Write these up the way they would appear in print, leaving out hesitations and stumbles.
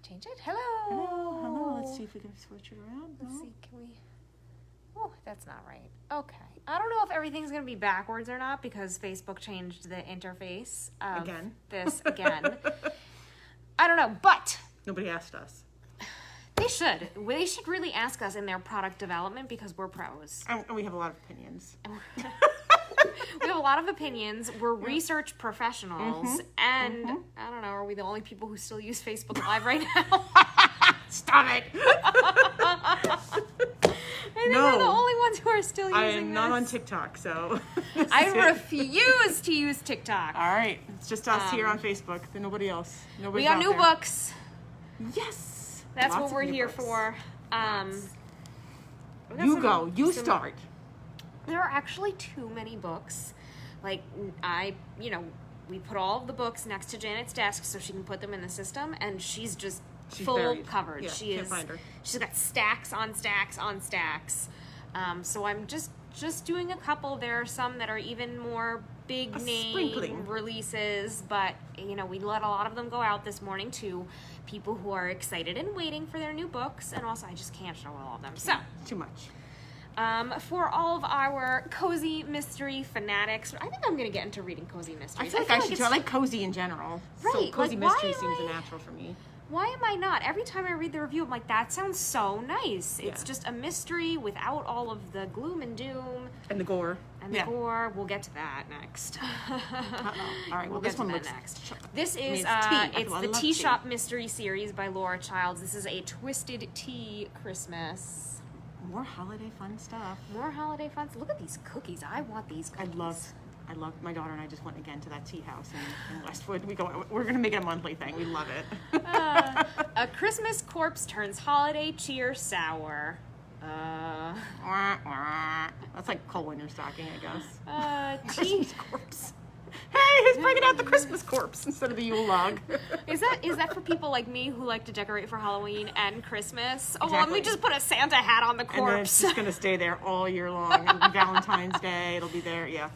change it. Hello. Hello. Let's see if we can switch it around. Let's see. Can we? Oh, that's not right. Okay. I don't know if everything's going to be backwards or not because Facebook changed the interface of Again. this again. I don't know, but Nobody asked us. they should. They should really ask us in their product development because we're pros. And we have a lot of opinions. We have a lot of opinions. We're research professionals. And I don't know, are we the only people who still use Facebook Live right now? Stop it! I think we're the only ones who are still using I am not this. on TikTok, so... I refuse to use TikTok. All right. It's just us here on Facebook. There's nobody else. We got new books. Yes! That's Lots what of we're new here books. for. You go. You start. There are actually too many books. Like, we put all of the books next to Janet's desk so she can put them in the system, and she's full buried. covered. Yeah, She's find her. She's got stacks on stacks on stacks. So I'm just doing a couple. There are some that are even more big name sprinkling. releases, but we let a lot of them go out this morning to people who are excited and waiting for their new books, and also I just can't show all of them. So Too much. for all of our cozy mystery fanatics, I think I'm going to get into reading cozy mysteries. I feel like I should too. I like cozy in general. So Right, cozy like, why mystery am seems I- a natural for me. Why am I not? Every time I read the review, I'm like, that sounds so nice. It's Yeah. just a mystery without all of the gloom and doom And the gore. and the gore. We'll get to that next. Uh-oh. All right, well, We'll this get one to looks... that next. This I mean, is it's tea. I it's love the tea. Tea Shop Mystery Series by Laura Childs. This is a Twisted Tea Christmas. More holiday fun stuff. More holiday fun. Look at these cookies. I want these cookies. I love my daughter and I just went again to that tea house in Westwood. We're gonna make it a monthly thing. We love it. A Christmas corpse turns holiday cheer sour. That's like coal in your stocking, I guess. Tea. Christmas corpse. Hey, he's bringing out the Christmas corpse instead of the Yule log. Is that for people like me who like to decorate for Halloween and Christmas? Oh, well, let Exactly. me just put a Santa hat on the And then it's corpse. just gonna stay there all year long. And Valentine's Day, it'll be there. Yeah.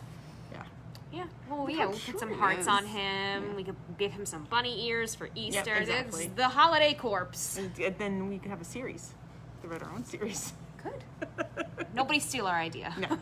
Yeah. Well, Look yeah, how we'll cute put some it hearts is. on him. We could give him some bunny ears for Easter. exactly. It's the holiday corpse. And then we could have a series. To write our own series. Good. Nobody steal our idea. No.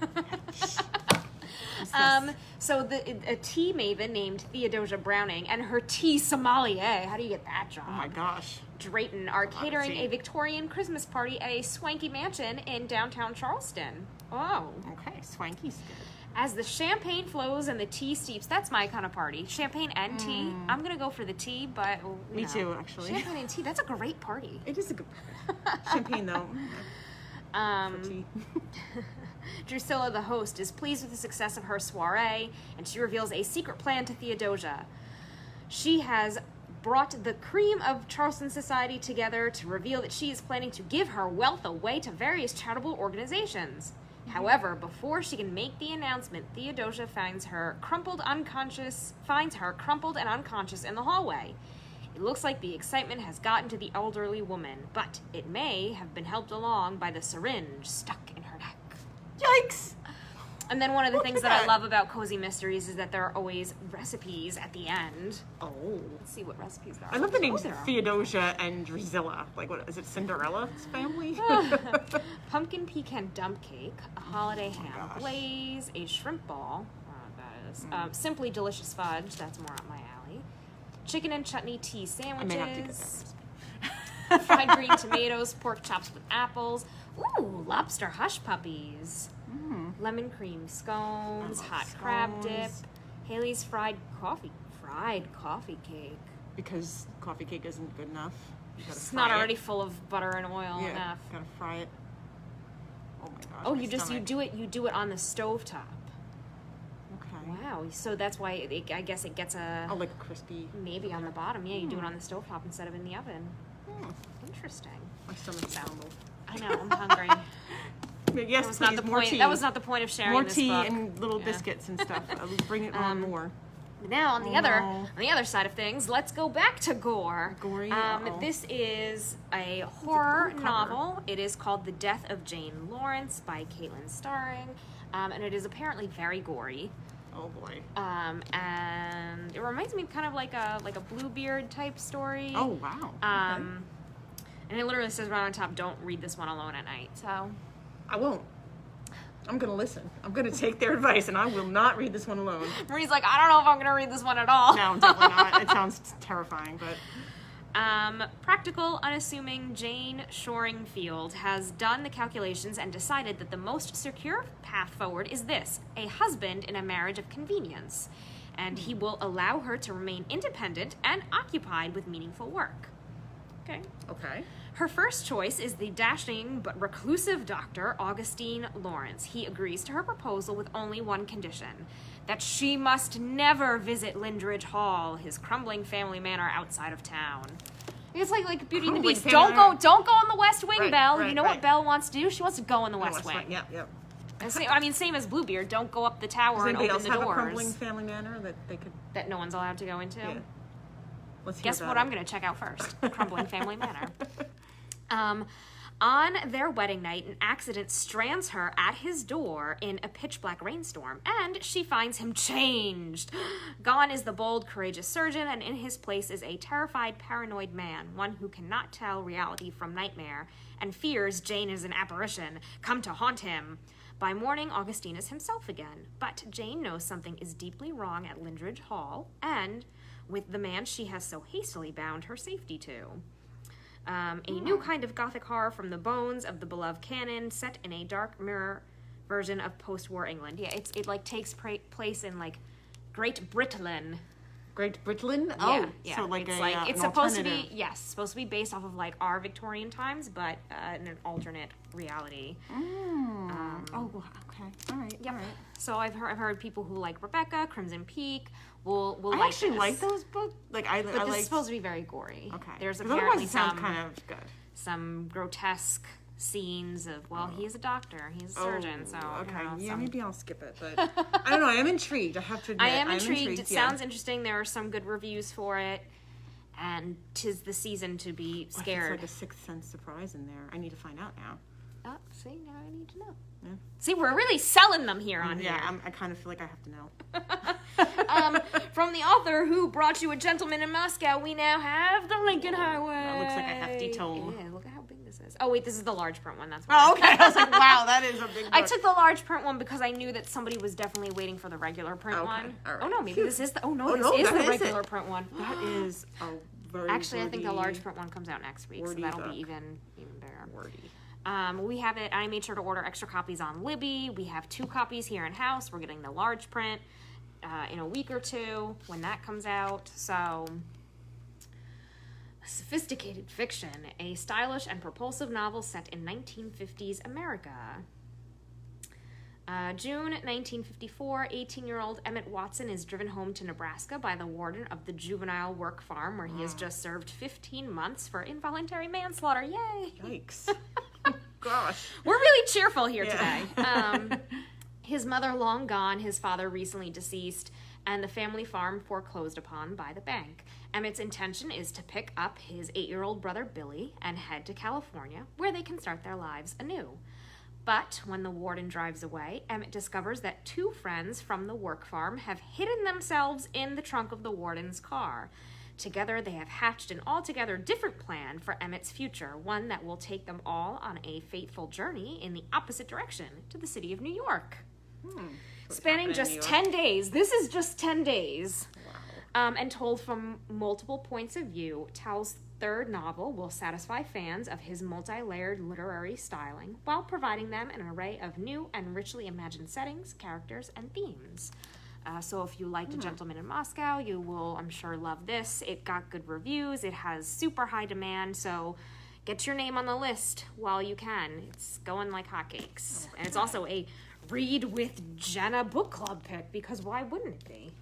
So a tea maven named Theodosia Browning and her tea sommelier, how do you get that job? Oh my gosh. Drayton are of catering tea. a Victorian Christmas party at a swanky mansion in downtown Charleston. Oh. Okay, swanky's good. As the champagne flows and the tea steeps, that's my kind of party. Champagne and tea. I'm going to go for the tea, but... Me too, actually. Champagne and tea, that's a great party. It is a good champagne, though. For tea. Drusilla, the host, is pleased with the success of her soiree, and she reveals a secret plan to Theodosia. She has brought the cream of Charleston society together to reveal that she is planning to give her wealth away to various charitable organizations. However, before she can make the announcement, Theodosia finds her crumpled and unconscious in the hallway. It looks like the excitement has gotten to the elderly woman, but it may have been helped along by the syringe stuck in her neck. Yikes! And then one of the Look things at that I that. love about Cozy Mysteries is that there are always recipes at the end. Oh. Let's see what recipes there are. I love the names there are. Theodosia and Drusilla. Like, what is it, Cinderella's family? Pumpkin pecan dump cake, a holiday ham gosh. blaze, a shrimp ball. I don't know what that is. Simply delicious fudge. That's more up my alley. Chicken and chutney tea I may have to get sandwiches. that. Fried green tomatoes, pork chops with apples. Ooh, lobster hush puppies. Lemon cream scones, I love hot crab dip, scones. Haley's fried coffee cake. Because coffee cake isn't good enough. You gotta It's fry not it. already full of butter and oil Yeah, enough. gotta fry it. Oh my gosh. Oh, my you stomach. do it on the stovetop. Okay. Wow, so that's why I guess it gets a Oh, like crispy. maybe on the bottom. Yeah, you do it on the stovetop instead of in the oven. Hmm. Interesting. My stomach's stumbled. I know, I'm hungry. Yes, That was please, not the more point. tea. That was not the point of sharing more this tea book. and little biscuits and stuff. Bring it on more. Now on the Oh, no. on the other side of things, let's go back to gore. Gory, uh-oh. This is a horror cover. novel. It is called The Death of Jane Lawrence by Caitlin Starring, and it is apparently very gory. Oh boy. And it reminds me kind of like a Bluebeard type story. Oh wow. And it literally says right on top, don't read this one alone at night. So I won't. I'm gonna listen. I'm gonna take their advice, and I will not read this one alone. Marie's like, I don't know if I'm gonna read this one at all. No, definitely not. It sounds terrifying, but. Practical, unassuming Jane Shoringfield has done the calculations and decided that the most secure path forward is this: a husband in a marriage of convenience. And he will allow her to remain independent and occupied with meaningful work. Okay. Okay. Her first choice is the dashing but reclusive Dr. Augustine Lawrence. He agrees to her proposal with only one condition: that she must never visit Lindridge Hall, his crumbling family manor outside of town. It's like Beauty and the Beast. Don't go in the West Wing, Right, Belle. right, you know right. what Belle wants to do? She wants to go in the West Wing. Yeah, yeah. Same as Bluebeard. Don't go up the tower Does and anybody open else the have doors. a crumbling family manor that they could? That no one's allowed to go into. Yeah. Let's hear Guess about what it. I'm going to check out first? Crumbling Family Manor. On their wedding night, an accident strands her at his door in a pitch-black rainstorm, and she finds him changed. Gone is the bold, courageous surgeon, and in his place is a terrified, paranoid man, one who cannot tell reality from nightmare, and fears Jane is an apparition, come to haunt him. By morning, Augustine is himself again, but Jane knows something is deeply wrong at Lindridge Hall, and with the man she has so hastily bound her safety to. A new kind of gothic horror from the bones of the beloved canon, set in a dark mirror version of post-war England. Yeah, it takes place in Great Britain. Great Britain? Yeah, Oh, yeah. so It's an supposed to be alternative. supposed to be based off of our Victorian times, but in an alternate reality. Oh, okay. All right. Yep. All right. So I've heard people who like Rebecca, Crimson Peak, will I like actually this. like those books. But I this like. is supposed to be very gory. Okay. There's 'Cause apparently otherwise it sounds some kind of good. some grotesque scenes of he's a doctor, he's a surgeon, so Okay. you know, Maybe I'll skip it, but I don't know. I am intrigued. I have to admit. I am intrigued. It yeah. sounds interesting. There are some good reviews for it, and 'tis the season to be What if scared. It's like a Sixth Sense surprise in there. I need to find out now. Oh, see, now I need to know. Yeah. See, we're really selling them here on Yeah, here. I kind of feel like I have to know. From the author who brought you A Gentleman in Moscow, we now have The Lincoln Highway. That looks like a hefty tome. Yeah, look at how big this is. Oh, wait, this is the large print one. That's why. Oh, okay. I was like, wow, that is a big book. I took the large print one because I knew that somebody was definitely waiting for the regular print Okay, one. all right. Oh, no, maybe this is the... Oh, no, Oh, this no, is that the is regular it. print one. That is a very Actually, I think the wordy- large print one comes out next week, so wordy that'll book. be even better. wordy. We have it. I made sure to order extra copies on Libby. We have 2 copies here in house. We're getting the large print in a week or 2 when that comes out. So, sophisticated fiction, a stylish and propulsive novel set in 1950s America. June 1954, 18-year-old Emmett Watson is driven home to Nebraska by the warden of the juvenile work farm where he has just served 15 months for involuntary manslaughter. Yay! Yikes. Gosh. We're really cheerful here Yeah. today. His mother long gone, his father recently deceased, and the family farm foreclosed upon by the bank. Emmett's intention is to pick up his 8-year-old brother Billy and head to California, where they can start their lives anew. But when the warden drives away, Emmett discovers that 2 friends from the work farm have hidden themselves in the trunk of the warden's car. Together, they have hatched an altogether different plan for Emmett's future, one that will take them all on a fateful journey in the opposite direction to the city of New York. Spanning just 10 days. This is just 10 days. Wow. And told from multiple points of view, Towles' 3rd novel will satisfy fans of his multi-layered literary styling while providing them an array of new and richly imagined settings, characters, and themes. So if you liked A Gentleman in Moscow, you will, I'm sure, love this. It got good reviews. It has super high demand, so get your name on the list while you can. It's going like hotcakes. And it's also a Read with Jenna book club pick, because why wouldn't it be?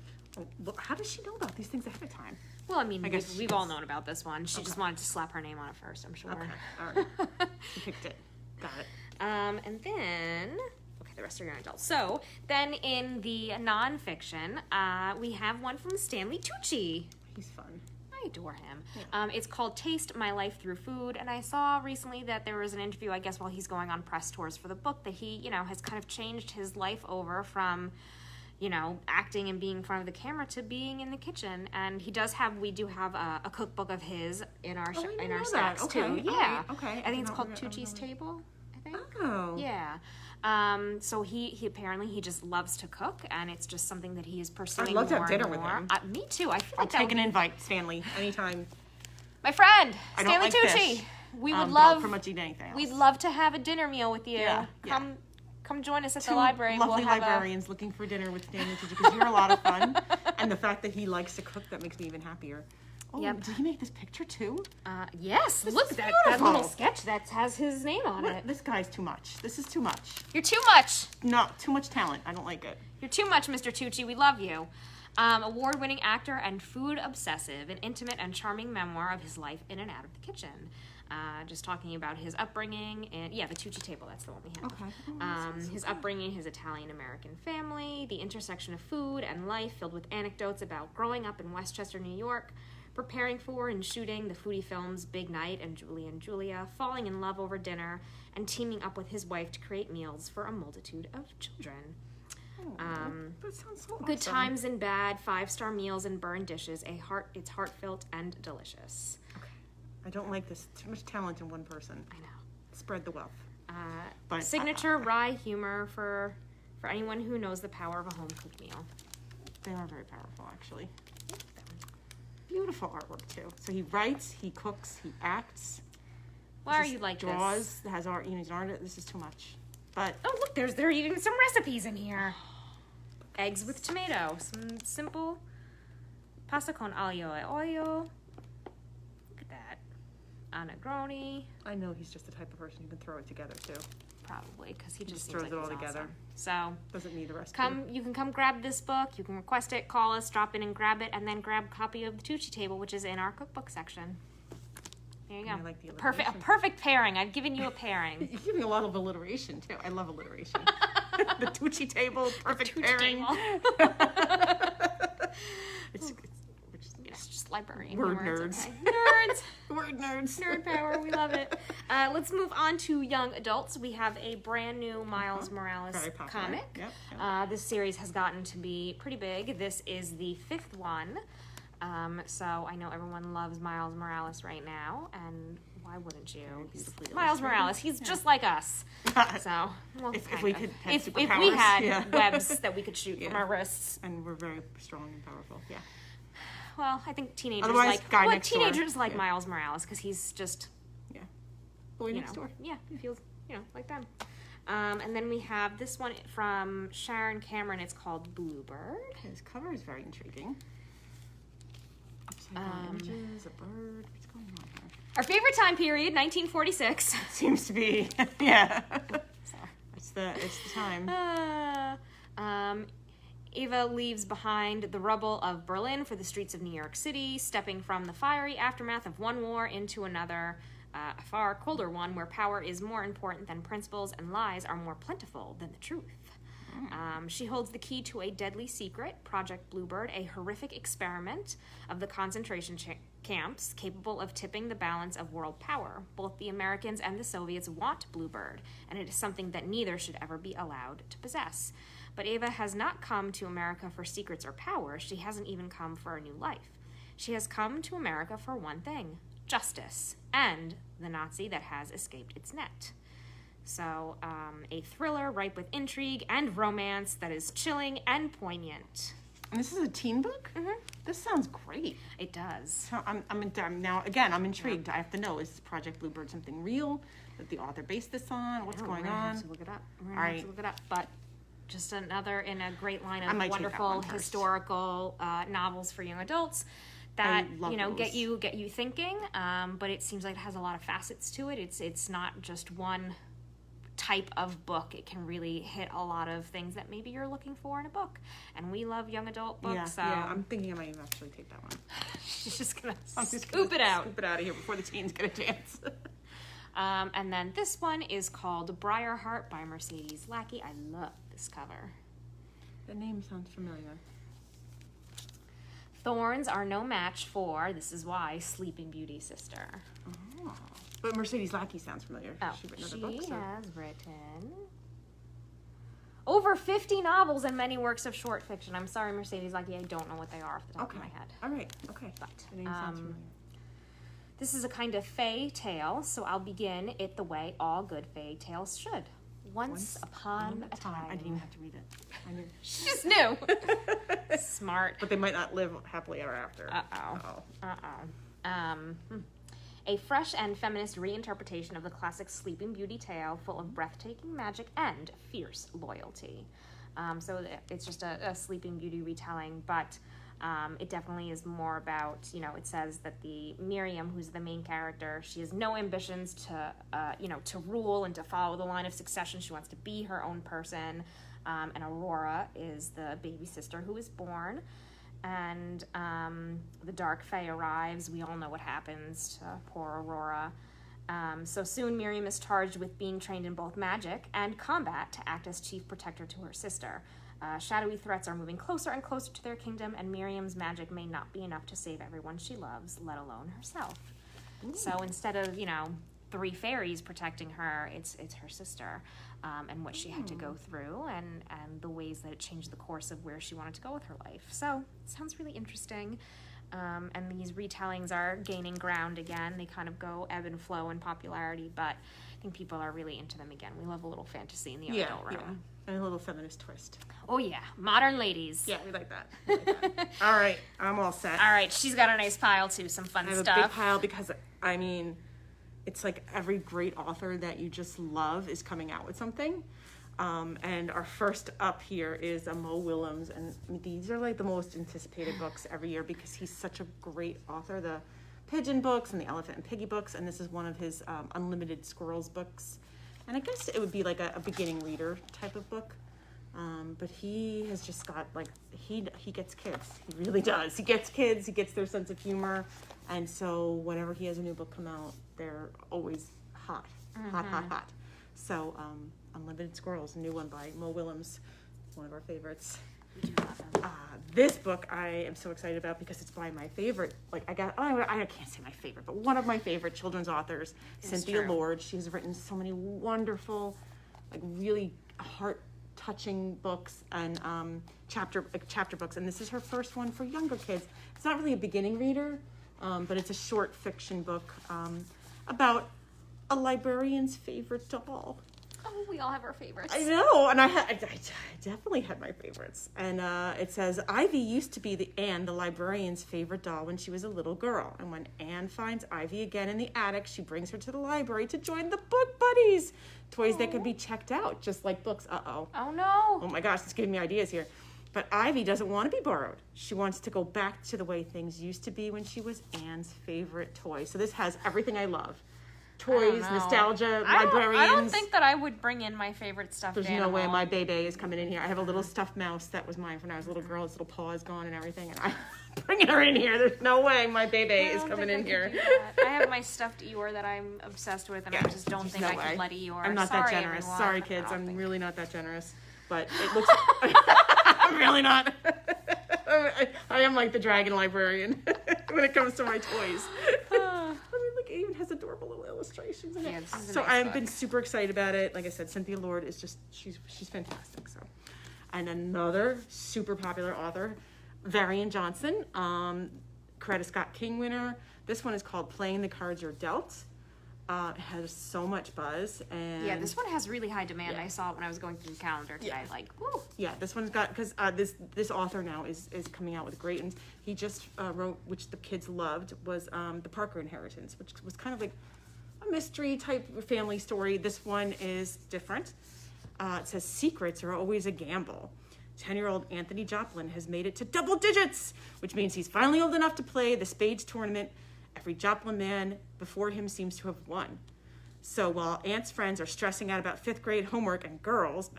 Well, how does she know about these things ahead of time? Well, I mean, guess we've all known about this one. She just wanted to slap her name on it first, I'm sure. Okay. All right. She picked it. Got it. And then, okay, the rest are young adults. So then in the nonfiction, we have one from Stanley Tucci. He's fun. I adore him. It's called Taste My Life Through Food, and I saw recently that there was an interview, I guess, while he's going on press tours for the book, that he, has kind of changed his life over from, acting and being in front of the camera to being in the kitchen. And we do have a cookbook of his in our stacks too. Yeah. Okay. I think it's called Tucci's Table. I think. Oh. Yeah. So he apparently he just loves to cook, and it's just something that he is pursuing. I'd love to have more dinner and with more. him. Me too. I feel I'll like that take would an be- invite, Stanley, anytime. My friend I don't Stanley like Tucci. fish. We would But love. I'll pretty much eat anything else. We'd love to have a dinner meal with you. Yeah, yeah. Come join us at Two the library. lovely we'll have librarians looking for dinner with Stanley Tucci, because you're a lot of fun. And the fact that he likes to cook, that makes me even happier. Oh, Yep. did he make this picture too? Yes, This look is that beautiful. little sketch that has his name on it. This guy's too much. This is too much. You're too much. No, too much talent. I don't like it. You're too much, Mr. Tucci. We love you. Award-winning actor and food obsessive, an intimate and charming memoir of his life in and out of the kitchen. Just talking about his upbringing and the Tucci Table. That's the one we have. Okay. Oh, His upbringing, his Italian-American family, the intersection of food and life filled with anecdotes about growing up in Westchester, New York, preparing for and shooting the foodie films Big Night and Julie and Julia, falling in love over dinner, and teaming up with his wife to create meals for a multitude of children. that sounds so Good awesome. times and bad, 5-star meals and burned dishes. It's heartfelt and delicious. Okay. I don't like this. Too much talent in one person. I know. Spread the wealth. But Signature wry humor for anyone who knows the power of a home-cooked meal. They are very powerful, actually. Beautiful artwork too. So he writes, he cooks, he acts. Why are you like draws, this? has art. He's an artist. This is too much. But Oh, look, there are even some recipes in here. Eggs with tomato. Some simple pasta con aglio e olio. Look at that. A Negroni. I know he's just the type of person who can throw it together too. Probably, because he just throws seems it like all he's together. awesome. So Doesn't need the recipe. you can come grab this book. You can request it, call us, drop in and grab it, and then grab a copy of the Tucci Table, which is in our cookbook section. There you go. I like the A alliteration. perfect pairing. I've given you a pairing. You give me a lot of alliteration too. I love alliteration. The Tucci Table, perfect Tucci pairing. Table. It's It's just librarian Word humor. It's nerds. okay. Nerds. word nerds. Nerd power. We love it. Let's move on to young adults. We have a brand new Miles Morales Very popular. comic. Yep. This series has gotten to be pretty big. This is the 5th one. So I know everyone loves Miles Morales right now, and why wouldn't you? beautifully Miles illustrated. Morales, he's just like us. So, well, If kind we of. could have if we superpowers, had yeah. webs that we could shoot from Yeah. our wrists. And we're very strong and powerful. Yeah. Well, I think teenagers Otherwise, guy next door. teenagers like Yeah. Miles Morales because he's just Yeah. Boy next door. yeah, he feels like them. And then we have this one from Sharon Cameron. It's called Bluebird. His cover is very intriguing. Upside down images, a bird. What's going on here? Our favorite time period, 1946. Seems to be, yeah. It's the time. Eva leaves behind the rubble of Berlin for the streets of New York City, stepping from the fiery aftermath of one war into another, a far colder one where power is more important than principles and lies are more plentiful than the truth. She holds the key to a deadly secret, Project Bluebird, a horrific experiment of the concentration camps capable of tipping the balance of world power. Both the Americans and the Soviets want Bluebird, and it is something that neither should ever be allowed to possess. But Ava has not come to America for secrets or power. She hasn't even come for a new life. She has come to America for one thing: justice, and the Nazi that has escaped its net. So, a thriller ripe with intrigue and romance that is chilling and poignant. And this is a teen book? Mm-hmm. This sounds great. It does. So I'm now, again, I'm intrigued. I have to know, is Project Bluebird something real that the author based this on? What's going We're gonna on? have to look it up. We're All gonna have right. to look it up. But just another in a great line I of might take that wonderful one first. historical novels for young adults that I love get those. you thinking. But it seems like it has a lot of facets to it. It's not just one type of book. It can really hit a lot of things that maybe you're looking for in a book. And we love young adult books. So Yeah, I'm thinking I might even actually take that one. she's just gonna I'm just scoop gonna it out. Scoop it out of here before the teens get a chance. And then this one is called Briarheart by Mercedes Lackey. I love this cover. The name sounds familiar. Thorns are no match for, this is why, Sleeping Beauty sister. Oh. But Mercedes Lackey sounds familiar. Oh, She written she other books. has written... Over 50 novels and many works of short fiction. I'm sorry, Mercedes Lucky, I don't know what they are off the top of my head. All right. Okay. But The name sounds familiar. this is a kind of fae tale, so I'll begin it the way all good fae tales should. Once upon a time. I didn't even have to read it. I knew. She just knew. Smart. But they might not live happily ever after. A fresh and feminist reinterpretation of the classic Sleeping Beauty tale, full of breathtaking magic and fierce loyalty. So it's just a Sleeping Beauty retelling, but it definitely is more about, it says that the Miriam, who's the main character, she has no ambitions to, to rule and to follow the line of succession. She wants to be her own person. And Aurora is the baby sister who is born. And the Dark Fae arrives. We all know what happens to poor Aurora. So soon Miriam is charged with being trained in both magic and combat to act as chief protector to her sister. Shadowy threats are moving closer and closer to their kingdom, and Miriam's magic may not be enough to save everyone she loves, let alone herself. Ooh. So instead of, 3 fairies protecting her, it's her sister, and what she had to go through, and the ways that it changed the course of where she wanted to go with her life. So it sounds really interesting. And these retellings are gaining ground again. They kind of go ebb and flow in popularity, but I think people are really into them again. We love a little fantasy in the adult room. Yeah. And a little feminist twist. Oh yeah, modern ladies. Yeah, we like that. All right, I'm all set. All right, she's got a nice pile too, some fun stuff. I have a big pile because, it's like every great author that you just love is coming out with something. And our first up here is Mo Willems, and these are like the most anticipated books every year because he's such a great author. The Pigeon books and the Elephant and Piggy books, and this is one of his Unlimited Squirrels books. And I guess it would be like a beginning reader type of book. But he has just got he gets kids. He really does. He gets kids. He gets their sense of humor. And so whenever he has a new book come out, they're always hot. So Unlimited Squirrels, a new one by Mo Willems, one of our favorites. This book I am so excited about because it's by my favorite, I can't say my favorite, but one of my favorite children's authors, Cynthia Lord. She's written so many wonderful, really heart-touching books and chapter books, and this is her first one for younger kids. It's not really a beginning reader, but it's a short fiction book about a librarian's favorite doll. Oh, we all have our favorites. I know, and I definitely had my favorites. And it says, Ivy used to be Anne, the librarian's favorite doll when she was a little girl. And when Anne finds Ivy again in the attic, she brings her to the library to join the book buddies. Toys that can be checked out, just like books. Uh-oh. Oh, no. Oh, my gosh, it's giving me ideas here. But Ivy doesn't want to be borrowed. She wants to go back to the way things used to be when she was Anne's favorite toy. So this has everything I love. Toys, nostalgia, librarians. I don't think that I would bring in my favorite stuffed animal. There's no way my baby is coming in here. I have a little stuffed mouse that was mine when I was a little girl. His little paw is gone and everything. And I'm bringing her in here. There's no way my baby is coming in here. I have my stuffed Eeyore that I'm obsessed with, and I just don't think I could let Eeyore. I'm not that generous. Everyone. Sorry, kids. I'm really not that generous. But it looks... I'm really not. I am like the dragon librarian when it comes to my toys. It even has adorable little illustrations in it. So I've been super excited about it. Like I said, Cynthia Lord is just, she's fantastic. So, and another super popular author, Varian Johnson, Coretta Scott King winner. This one is called Playing the Cards You're Dealt. It has so much buzz, and yeah, this one has really high demand. I saw it when I was going through the calendar today. Woo. Yeah, this one's got, because this author now is coming out with great, and he just wrote, which the kids loved, was The Parker Inheritance, which was kind of like a mystery type family story. This one is different. It says secrets are always a gamble. 10-year-old Anthony Joplin has made it to double digits, which means he's finally old enough to play the Spades tournament. Every Joplin man before him seems to have won. So while Ant's friends are stressing out about 5th grade homework and girls,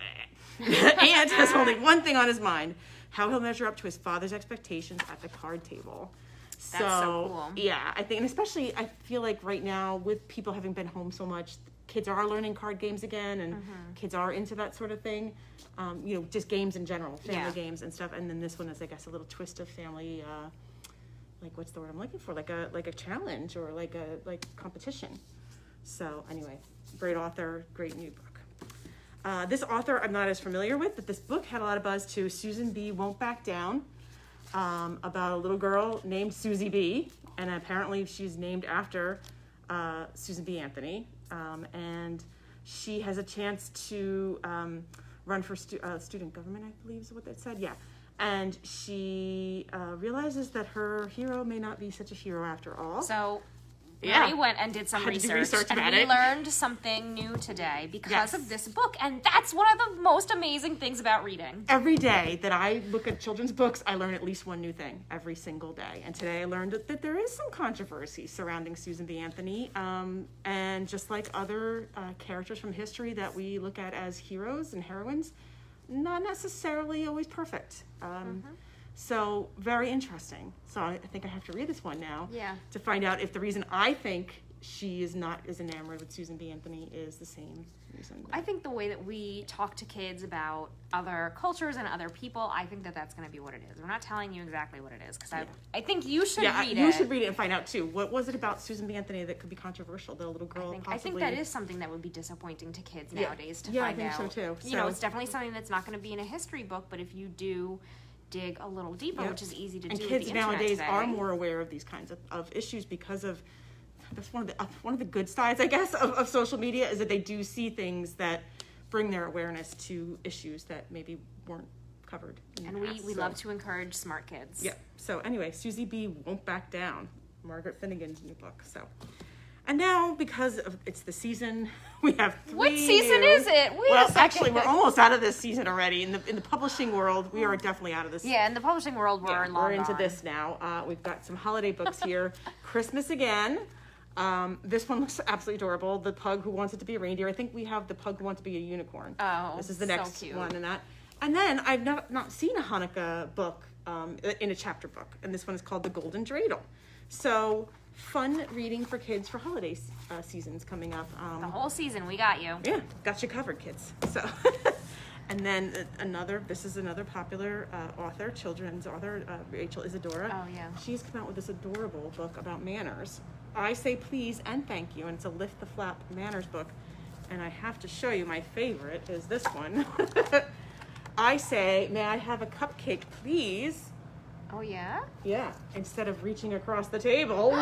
Ant has only one thing on his mind: how he'll measure up to his father's expectations at the card table. That's so cool. Yeah, I think, and especially I feel like right now with people having been home so much, kids are learning card games again, and kids are into that sort of thing. Just games in general, family games and stuff. And then this one is, I guess, a little twist of family. What's the word I'm looking for? Like a challenge or like competition. So anyway, great author, great new book. This author I'm not as familiar with, but this book had a lot of buzz too. Susan B. Won't Back Down, about a little girl named Susie B. And apparently she's named after Susan B. Anthony. And she has a chance to run for student government, I believe is what that said. Yeah. And she realizes that her hero may not be such a hero after all. So Marie went and did some research and we learned something new today because of this book. And that's one of the most amazing things about reading. Every day that I look at children's books, I learn at least one new thing every single day. And today I learned that there is some controversy surrounding Susan B. Anthony. And just like other characters from history that we look at as heroes and heroines, not necessarily always perfect. So very interesting. So I think I have to read this one now to find out if the reason I think she is not as enamored with Susan B. Anthony is the same reason. I think the way that we talk to kids about other cultures and other people, I think that that's going to be what it is. We're not telling you exactly what it is because I think you should read it. You should read it and find out too. What was it about Susan B. Anthony that could be controversial? The little girl I think that is something that would be disappointing to kids nowadays to find out. Yeah, I think so too. You know, it's definitely something that's not going to be in a history book, but if you do dig a little deeper, which is easy to do. And kids nowadays are more aware of these kinds of issues because of that's one of the good sides, I guess, of social media is that they do see things that bring their awareness to issues that maybe weren't covered. And we love to encourage smart kids. Yeah. So anyway, Susie B. Won't Back Down, Margaret Finnegan's new book. So. And now, because it's the season, we have 3 What season is it? Actually, we're almost out of this season already. In the publishing world, we are definitely out of this. Yeah, in the publishing world, we're into this now. We've got some holiday books here. Christmas Again. This one looks absolutely adorable. The Pug Who Wants It to Be a Reindeer. I think we have The Pug Who Wants to Be a Unicorn. Oh, this is the next cute. one in that. And then I've not seen a Hanukkah book in a chapter book, and this one is called The Golden Dreidel. So fun reading for kids for holiday seasons coming up. The whole season, we got you. Yeah, got you covered, kids. So, and then this is another popular children's author, Rachel Isadora. Oh yeah. She's come out with this adorable book about manners. I Say Please and Thank You, and it's a Lift the Flap manners book. And I have to show you my favorite is this one. I say, may I have a cupcake, please? Oh, yeah? Yeah, instead of reaching across the table.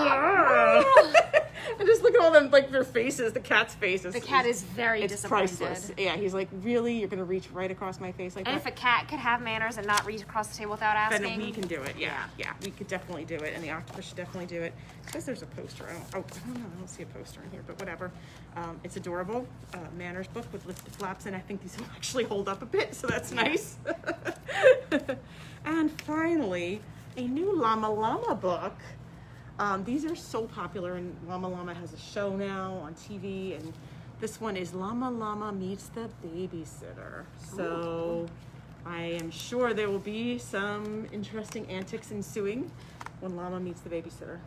And just look at all them, like, their faces, the cat's faces. The cat is very disappointed. It's priceless. Yeah, he's like, really? You're going to reach right across my face like that? And if a cat could have manners and not reach across the table without asking? Then we can do it, yeah. We could definitely do it, and the octopus should definitely do it. It says there's a poster. I don't see a poster in here, but whatever. It's adorable. Manners book with lifted flaps, and I think these will actually hold up a bit, so that's nice. And finally, a new Llama Llama book. These are so popular, and Llama Llama has a show now on TV, and this one is Llama Llama Meets the Babysitter. So I am sure there will be some interesting antics ensuing when Llama meets the babysitter.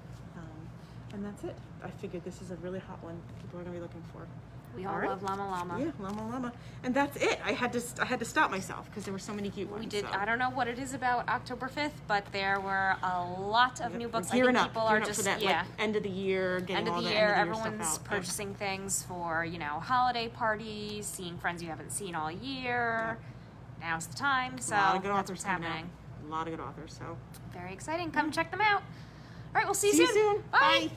And that's it. I figured this is a really hot one that people are going to be looking for. We all love Llama Llama. Yeah, Llama Llama. And that's it. I had to stop myself because there were so many cute ones. We did. So. I don't know what it is about October 5th, but there were a lot of new books. I think people are just for that, like, end of the year, getting all the end of the year everyone's stuff out. purchasing things for, holiday parties, seeing friends you haven't seen all year. Yeah. Now's the time. So a lot of good that's authors what's happening. A lot of good authors. So very exciting. Come check them out. All right, we'll see you soon. Bye.